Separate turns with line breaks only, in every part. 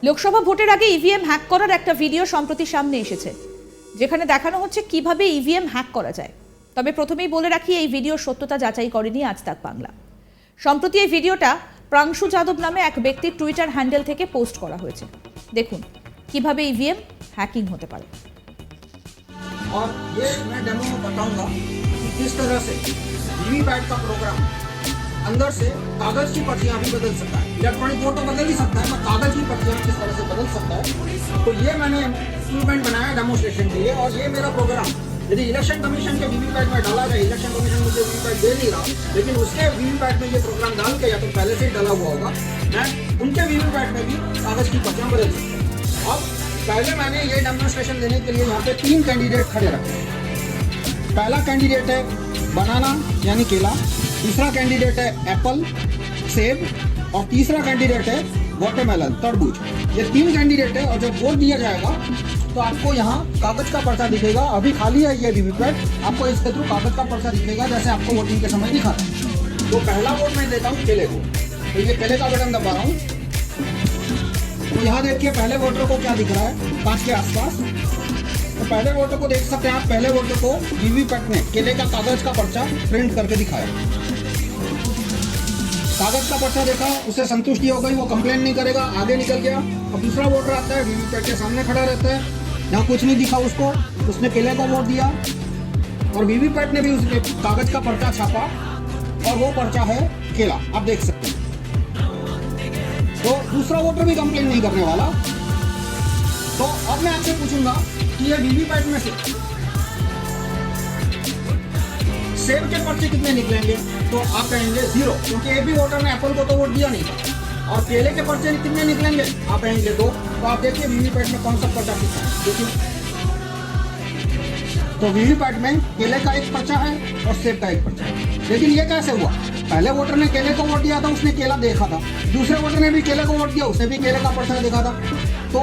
লোকসভা ভোটের আগে EVM hack করার একটা ভিডিও সম্প্রতি সামনে এসেছে, যেখানে দেখানো হচ্ছে কিভাবে ইভিএম হ্যাক করা যায়। তবে প্রথমেই বলে রাখি, এই ভিডিওর সত্যতা যাচাই করেনি আজ তাক বাংলা। সম্প্রতি এই ভিডিওটা প্রাংশু যাদব নামে এক ব্যক্তির টুইটার হ্যান্ডেল থেকে পোস্ট করা হয়েছে। দেখুন কিভাবে ইভিএম হ্যাকিং হতে পারে।
और ये मैं डेमो में बताऊंगा कि किस तरह से वीवीपैट का प्रोग्राम अंदर से कागज की पर्चियां भी बदल सकता है। इलेक्ट्रॉनिक वोट तो बदल ही सकता है, पर कागज की पर्चियां किस तरह से बदल सकता है। तो ये मैंने इंस्ट्रूमेंट बनाया डेमोस्ट्रेशन के लिए, और ये मेरा प्रोग्राम यदि इलेक्शन कमीशन के वीवीपैट में डाला जाए, इलेक्शन कमीशन मुझे वीवीपैट दे नहीं रहा, लेकिन उसके वीवीपैट में ये प्रोग्राम डाल के, या तो पहले से ही डाला हुआ होगा, मैं उनके वीवीपैट में भी कागज की पर्चियां बदल सकता हूँ। अब पहले मैंने ये डेमोन्स्ट्रेशन देने के लिए यहाँ पे 3 कैंडिडेट खड़े रखे। पहला कैंडिडेट है बनाना यानी केला, दूसरा कैंडिडेट है एप्पल सेब, और तीसरा कैंडिडेट है वाटरमेलन तरबूज। ये 3 कैंडिडेट है, और जब वोट दिया जाएगा तो आपको यहाँ कागज का पर्चा दिखेगा। अभी खाली है ये वीवीपैट, आपको इसके थ्रू कागज का पर्चा दिखेगा, जैसे आपको वोटिंग के समय दिखा था। तो पहला वोट मैं देता हूँ केले को, तो ये केले का बटन दबा रहा हूँ। तो यहाँ देखिए पहले वोटर को क्या दिख रहा है, 5 के आसपास। तो पहले वोटर को देख सकते हैं आप, पहले वोटर को वीवीपैट में केले का कागज का पर्चा प्रिंट करके दिखाया। कागज का पर्चा देखा, उसे संतुष्टि हो गई, वो कंप्लेन नहीं करेगा, आगे निकल गया। अब दूसरा वोटर आता है, वीवीपैट के सामने खड़ा रहता है, यहाँ कुछ नहीं दिखा उसको, उसने केले को वोट दिया, और वीवीपैट ने भी उसके कागज का पर्चा छापा, और वो पर्चा है केला, आप देख सकते हैं। तो दूसरा वोटर भी कंप्लेन नहीं करने वाला। तो अब मैं आपसे पूछूंगा कि ये वीवीपैट में से सेब के पर्चे कितने निकलेंगे, तो आप कहेंगे 0, क्योंकि एक भी वोटर ने एप्पल को तो वोट दिया नहीं था। और केले के पर्चे कितने निकलेंगे, आप कहेंगे 2। तो आप देखिए वीवीपैट में कौन सा पर्चा कितना है, देखिए। तो वीवीपैट में केले का एक पर्चा है और सेब का एक पर्चा है। लेकिन ये कैसे हुआ, पहले वोटर ने केले को वोट दिया था, उसने केला देखा था, दूसरे वोटर ने भी केले को वोट दिया, उसने भी केले का पर्चा देखा था। तो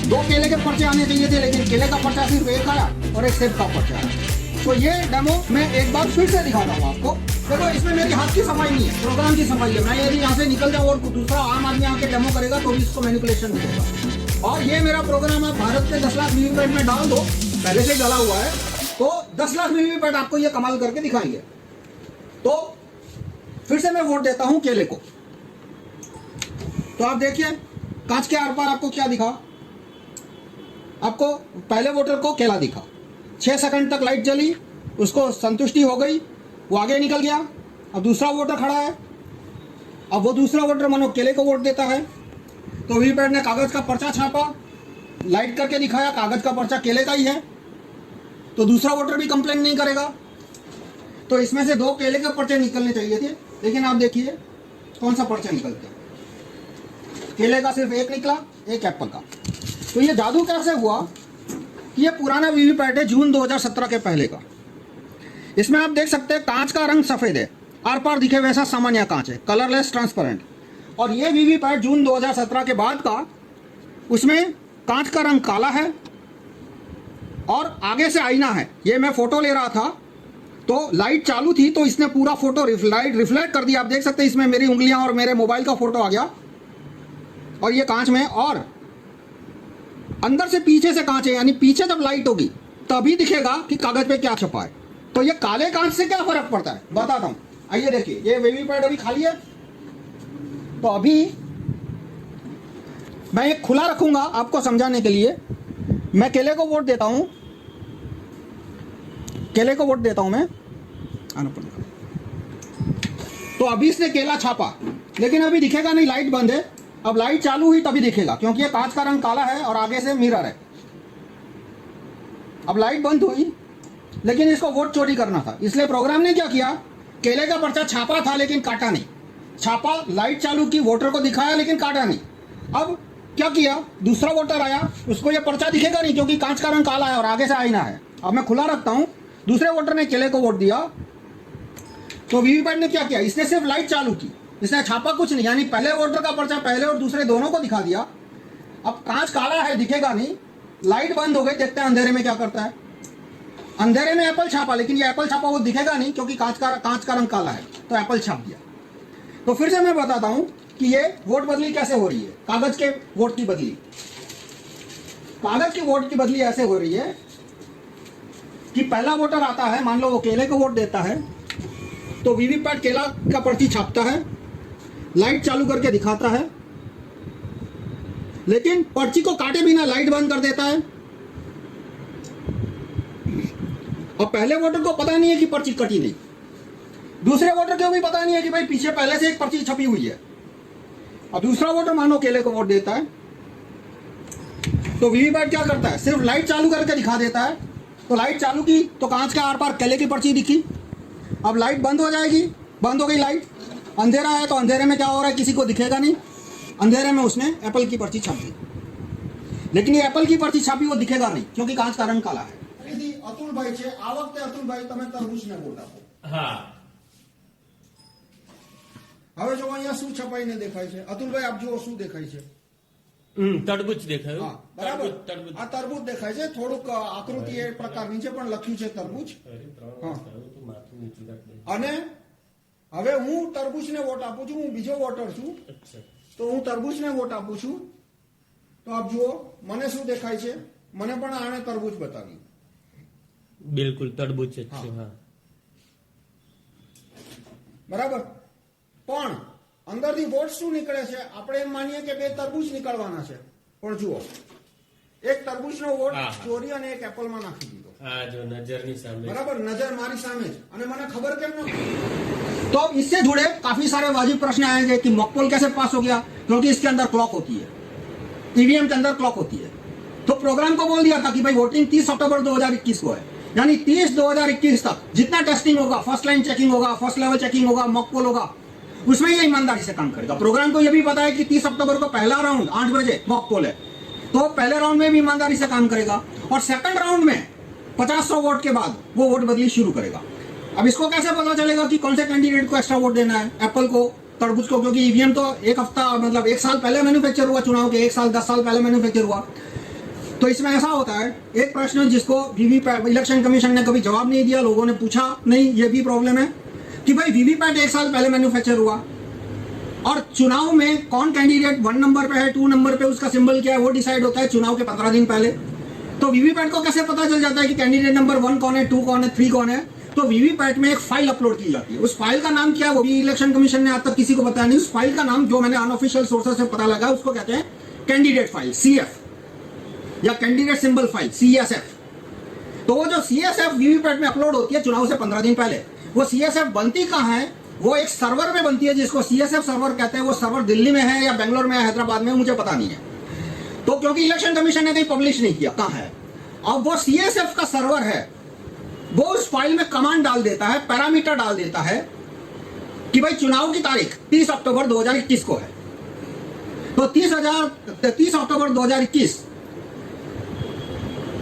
2 केले के पर्चे आने चाहिए थे, लेकिन केले का पर्चा सिर्फ एक आया और एक सेब का पर्चा आया। तो ये डेमो मैं एक बार फिर से दिखाता हूँ आपको। देखो इसमें मेरी हाथ की सफाई नहीं है, प्रोग्राम की सफाई है। मैं यदि यहाँ से निकल जाऊँ और दूसरा आम आदमी आके डेमो करेगा तो भी इसको मैनिपुलेशन दिखेगा। और ये मेरा प्रोग्राम है, भारत के 10 लाख वीवीपैट में डाल दो, पहले से डाला हुआ है, तो 10 लाख वीवीपैट आपको ये कमाल करके दिखाएंगे। तो फिर से मैं वोट देता हूं केले को। तो आप देखिए कांच के आर पार आपको क्या दिखा, आपको पहले वोटर को केला दिखा, 6 सेकंड तक लाइट जली, उसको संतुष्टि हो गई, वो आगे निकल गया। अब दूसरा वोटर खड़ा है, अब वो दूसरा वोटर मानो केले को वोट देता है, तो वीवीपैट ने कागज का पर्चा छापा, लाइट करके दिखाया, कागज का पर्चा केले का ही है, तो दूसरा वोटर भी कंप्लेन नहीं करेगा। तो इसमें से 2 केले के पर्चे निकलने चाहिए थे, लेकिन आप देखिए कौन सा पर्चा निकलता है, केले का सिर्फ एक निकला, एक एप्पल का। तो ये जादू कैसे हुआ कि ये पुराना वीवीपैट है, जून 2017 के पहले का। इसमें आप देख सकते हैं कांच का रंग सफेद है, आर पार दिखे वैसा सामान्य कांच है, कलरलेस ट्रांसपेरेंट। और ये वीवीपैट जून 2017 के बाद का, उसमें कांच का रंग काला है और आगे से आईना है। ये मैं फोटो ले रहा था तो लाइट चालू थी, तो इसने पूरा फोटो रिफ्लेक्ट कर दिया। आप देख सकते हैं इसमें मेरी उंगलियां और मेरे मोबाइल का फोटो आ गया, और ये कांच में, और अंदर से पीछे से कांच है, यानी पीछे जब लाइट होगी तभी दिखेगा कि कागज पे क्या छपा है। तो ये काले कांच से क्या फर्क पड़ता है बताता हूं। आइए देखिए, ये वीवीपैट अभी खाली है, तो अभी मैं एक खुला रखूंगा आपको समझाने के लिए। मैं केले को वोट देता हूं, केले को वोट देता हूं मैं, आना पड़ेगा। तो अभी इसने केला छापा, लेकिन अभी दिखेगा नहीं, लाइट बंद है। अब लाइट चालू हुई तभी दिखेगा, क्योंकि ये कांच का रंग काला है और आगे से मिरर है। अब लाइट बंद हुई, लेकिन इसको वोट चोरी करना था, इसलिए प्रोग्राम ने क्या किया, केले का पर्चा छापा था लेकिन काटा नहीं, छापा, लाइट चालू की, वोटर को दिखाया लेकिन काटा नहीं। अब क्या किया, दूसरा वोटर आया, उसको ये पर्चा दिखेगा नहीं क्योंकि कांच का रंग काला है और आगे से आईना है। अब मैं खुला रखता हूं, दूसरे वोटर ने केले को वोट दिया, तो वीवीपैट ने क्या किया, इसने सिर्फ लाइट चालू की, इसने छापा कुछ नहीं, यानी पहले वोटर का पर्चा पहले और दूसरे दोनों को दिखा दिया। अब कांच काला है, दिखेगा नहीं, लाइट बंद हो गई, देखते हैं अंधेरे में क्या करता है। अंधेरे में एप्पल छापा, लेकिन ये एप्पल छापा वो दिखेगा नहीं क्योंकि कांच का रंग काला है, तो एप्पल छाप दिया। तो फिर से मैं बताता हूं कि ये वोट बदली कैसे हो रही है, कागज के वोट की बदली। कागज की वोट की बदली ऐसे हो रही है कि पहला वोटर आता है, मान लो वो केले को वोट देता है, तो वीवीपैट केला का पर्ची छापता है, लाइट चालू करके दिखाता है, लेकिन पर्ची को काटे बिना लाइट बंद कर देता है। और पहले वोटर को पता नहीं है कि पर्ची कटी नहीं, दूसरे वोटर को भी पता नहीं है कि भाई पीछे पहले से एक पर्ची छपी हुई है। अब दूसरा वोटर मानो केले को वोट देता है, तो वीवीपैट क्या करता है, सिर्फ लाइट चालू करके दिखा देता है। तो लाइट चालू की तो कांच के आर पार केले की पर्ची दिखी। अब लाइट बंद हो जाएगी, बंद हो गई लाइट, अंधेरा है तो अंधेरे में क्या हो रहा है किसी को दिखेगा नहीं, अंधेरे में उसने एप्पल की पर्ची छाप दी, लेकिन ये एप्पल की पर्ची छापी वो दिखेगा नहीं क्योंकि कांच का रंग काला है। अतुल भाई છે આ વખતે અતુલ ભાઈ તમે તરબૂચને વોટ આપો।
હા,
હવે જો અહીંયા શું છપાઈને દેખાય છે, અતુલ ભાઈ આપ જુઓ શું દેખાય છે।
તરબૂચ દેખાયું।
હા બરાબર,
તરબૂચ
આ તરબૂચ દેખાય છે, થોડુંક આકૃતિ એ પ્રકારની છે પણ લખ્યું છે તરબૂચ। હા, અને હવે હું તરબૂચને વોટ આપું છું, હું બીજો વોટર છું, તો હું તરબૂચને વોટ આપું છું। તો આપ જુઓ મને શું દેખાય છે, મને પણ આણે તરબૂચ બતાવી।
બિલકુલ તરબૂચ જ છે। હા,
બરાબર, પણ અંદરથી વોટ શું નીકળે છે, આપણે એમ માનીએ કે બે તરબૂચ નીકળવાના છે, પણ જુઓ એક તરબૂચનો વોટ
હા, હા।
ચોરી અને એક એપલમાં નાખી દીધો।
હા, જો નજરની સામે।
बराबर, नजर मारी सामने ज, અને મને खबर કેમ न। तो अब इससे जुड़े काफी सारे वाजिब प्रश्न आएंगे कि मॉकपोल कैसे पास हो गया, क्योंकि इसके अंदर क्लॉक होती है, ईवीएम के अंदर क्लॉक होती है। तो प्रोग्राम को बोल दिया था कि भाई वोटिंग 30 अक्टूबर 2021 को है, यानी 30/2021 तक जितना टेस्टिंग होगा, फर्स्ट लाइन चेकिंग होगा, फर्स्ट लेवल चेकिंग होगा, मॉकपोल होगा, उसमें ये ईमानदारी से काम करेगा। प्रोग्राम को ये भी पता है कि 30 अक्टूबर को पहला राउंड 8 बजे मॉकपोल है, तो पहले राउंड में भी ईमानदारी से काम करेगा, और सेकंड राउंड में 50-100 वोट के बाद वो वोट बदली शुरू करेगा। अब इसको कैसे पता चलेगा कि कौन से कैंडिडेट को एक्स्ट्रा वोट देना है, एप्पल को, तरबूज को, क्योंकि ईवीएम तो एक हफ्ता मतलब 1 साल पहले मैन्युफैक्चर हुआ, चुनाव के 1 साल 10 साल पहले मैन्युफैक्चर हुआ। तो इसमें ऐसा होता है, एक प्रश्न जिसको वीवीपैट इलेक्शन कमीशन ने कभी जवाब नहीं दिया, लोगों ने पूछा नहीं, ये भी प्रॉब्लम है कि भाई वीवीपैट 1 साल पहले मैन्युफैक्चर हुआ, और चुनाव में कौन कैंडिडेट 1 नंबर पे है, 2 नंबर पे, उसका सिंबल क्या है वो डिसाइड होता है चुनाव के 15 दिन पहले। तो वीवीपैट को कैसे पता चल जाता है कि कैंडिडेट नंबर 1 कौन है, 2 कौन है, 3 कौन है। तो वीवीपैट में एक फाइल अपलोड की जाती है, उस फाइल का नाम क्या है वो भी इलेक्शन कमीशन ने आज तक किसी को बताया नहीं। उस फाइल का नाम जो मैंने अनऑफिशियल सोर्सेस से पता लगा उसको कहते हैं कैंडिडेट फाइल, CF, या कैंडिडेट सिंबल फाइल, CSF। तो वो जो CSF वीवीपैट में अपलोड होती है चुनाव से 15 दिन पहले, वो CSF बनती कहाँ है, वो एक सर्वर में बनती है जिसको CSF सर्वर कहते हैं। वो सर्वर दिल्ली में है या बेंगलोर में है, हैदराबाद में, मुझे पता नहीं है, तो क्योंकि इलेक्शन कमीशन ने कहीं पब्लिश नहीं किया कहाँ है। अब वो CSF का सर्वर है, वो उस फाइल में कमांड डाल देता है, पैरामीटर डाल देता है कि भाई चुनाव की तारीख 30 अक्टूबर 2021 को है, तो 30 अक्टूबर 2021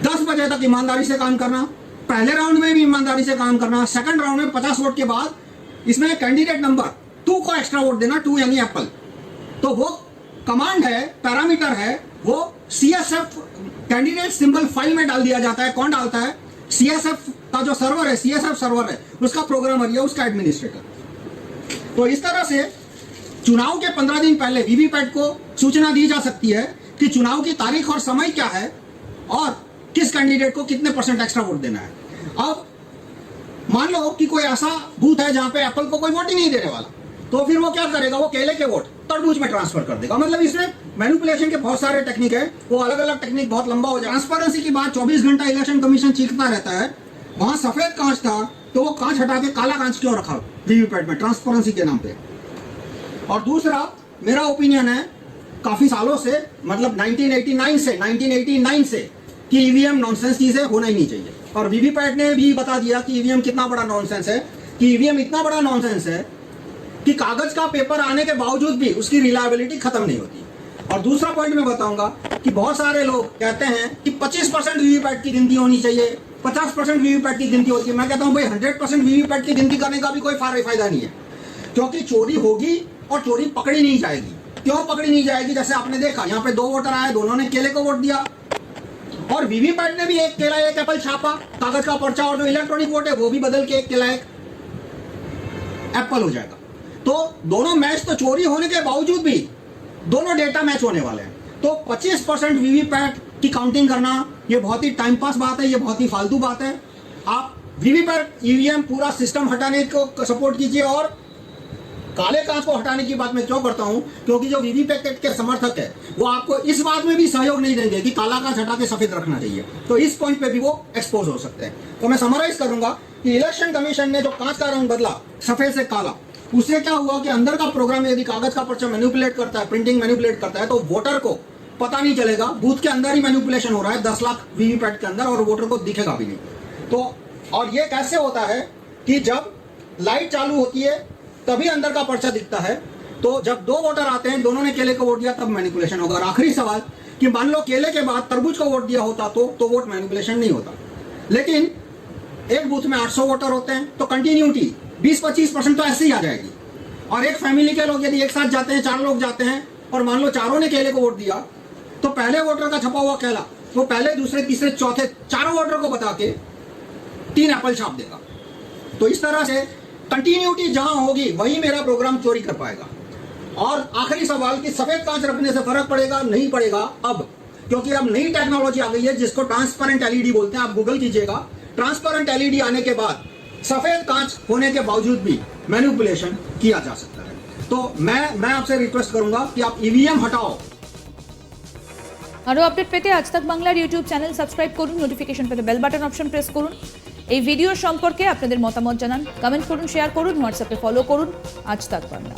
10 बजे तक ईमानदारी से काम करना, पहले राउंड में भी ईमानदारी से काम करना, सेकंड राउंड में 50 वोट के बाद इसमें कैंडिडेट नंबर 2 को एक्स्ट्रा वोट देना, 2 यानी एप्पल। तो वो कमांड है, पैरामीटर है, वो CSF कैंडिडेट सिंबल फाइल में डाल दिया जाता है। कौन डालता है, CSF का जो सर्वर है, CSF सर्वर है, उसका प्रोग्रामर या उसका एडमिनिस्ट्रेटर। तो इस तरह से चुनाव के 15 दिन पहले वीवीपैट को सूचना दी जा सकती है कि चुनाव की तारीख और समय क्या है और किस कैंडिडेट को कितने % एक्स्ट्रा वोट देना है। अब मान लो कि कोई ऐसा बूथ है जहां पे एप्पल को कोई वोट ही नहीं देने वाला, तो फिर वो क्या करेगा, वो केले के वोट तरबूज में ट्रांसफर कर देगा। मतलब इसमें मैनिपुलेशन के बहुत सारे टेक्निक है, वो अलग अलग टेक्निक बहुत लंबा हो जाए। ट्रांसपेरेंसी की बात 24 घंटा इलेक्शन कमीशन चीखता रहता है, वहां सफेद कांच था तो वो कांच हटा के काला कांच क्यों रखा वीवीपैट में, ट्रांसपेरेंसी के नाम पे। और दूसरा मेरा ओपिनियन है काफी सालों से, मतलब 1989 से कि ईवीएम नॉनसेंस चीज है, होना ही नहीं चाहिए। और वीवीपैट ने भी बता दिया कि ईवीएम कितना बड़ा नॉनसेंस है, कि ईवीएम इतना बड़ा नॉनसेंस है कि कागज का पेपर आने के बावजूद भी उसकी रिलायबिलिटी खत्म नहीं होती। और दूसरा पॉइंट मैं बताऊंगा कि बहुत सारे लोग कहते हैं कि 25% वीवीपैट की गिनती होनी चाहिए, 50% वीवीपैट की गिनती होती है। मैं कहता हूं भाई 100% वीवीपैट की गिनती करने का भी कोई फायदा नहीं है, क्योंकि चोरी होगी और चोरी पकड़ी नहीं जाएगी। क्यों पकड़ी नहीं जाएगी, जैसे आपने देखा यहाँ पे 2 वोटर आए, दोनों ने केले को वोट दिया, और वीवीपैट ने भी एक केला एक एप्पल छापा, कागज का पर्चा, और जो इलेक्ट्रॉनिक वोट है वो भी बदल के एक केला एक एप्पल हो जाएगा। तो दोनों मैच तो चोरी होने के बावजूद भी दोनों डेटा मैच होने वाले हैं। तो 25% वीवीपैट की काउंटिंग करना ये बहुत ही टाइम पास बात है, ये बहुत ही फालतू बात है। आप वीवीपैट ईवीएम पूरा सिस्टम हटाने को सपोर्ट कीजिए। और काले कांच को हटाने की बात मैं क्यों करता हूं, क्योंकि जो वीवीपैट के समर्थक है वो आपको इस बात में भी सहयोग नहीं देंगे कि काला कांच हटा के सफेद रखना चाहिए, तो इस पॉइंट पे भी वो एक्सपोज हो सकते हैं। तो मैं समराइज करूंगा कि इलेक्शन कमीशन ने जो कांच का रंग बदला सफेद से काला, उससे क्या हुआ कि अंदर का प्रोग्राम यदि कागज का पर्चा मैनिपुलेट करता है, प्रिंटिंग मैनिपुलेट करता है, तो वोटर को पता नहीं चलेगा, बूथ के अंदर ही मैनिपुलेशन हो रहा है 10 लाख वीवीपैट के अंदर, और वोटर को दिखेगा भी नहीं। तो और ये कैसे होता है कि जब लाइट चालू होती है तभी अंदर का पर्चा दिखता है, तो जब दो वोटर आते हैं दोनों ने केले को वोट दिया तब मैनिपुलेशन होगा। और आखिरी सवाल कि मान लो केले के बाद तरबूज को वोट दिया होता तो वोट मैनिपुलेशन नहीं होता। लेकिन एक बूथ में 800 वोटर होते हैं तो कंटिन्यूटी 20-25% तो ऐसे ही आ जाएगी। और एक फैमिली के लोग यदि एक साथ जाते हैं, 4 लोग जाते हैं, और मान लो चारों ने केले को वोट दिया, तो पहले वोटर का छपा हुआ केला वो पहले, दूसरे, तीसरे, चौथे चारों वोटर को बता के 3 एप्पल छाप देगा। तो इस तरह से कंटिन्यूटी जहां होगी वही मेरा प्रोग्राम चोरी कर पाएगा। और आखिरी सवाल कि सफेद कांच रखने से फर्क पड़ेगा नहीं पड़ेगा, अब क्योंकि अब नई टेक्नोलॉजी आ गई है जिसको ट्रांसपेरेंट एलईडी बोलते हैं, आप गूगल कीजिएगा। ट्रांसपेरेंट एलईडी आने के बाद सफेद कांच होने के बावजूद भी मैनिपुलेशन किया जा सकता है। तो मैं आपसे रिक्वेस्ट करूंगा कि आप ईवीएम हटाओ।
আরও আপডেট পেতে আজ তাক বাংলার ইউটিউব চ্যানেল সাবস্ক্রাইব করুন, নোটিফিকেশন পেতে বেল বাটন অপশন প্রেস করুন। এই ভিডিও সম্পর্কে আপনাদের মতামত জানান, কমেন্ট করুন, শেয়ার করুন, হোয়াটসঅ্যাপে ফলো করুন আজ তাক বাংলা।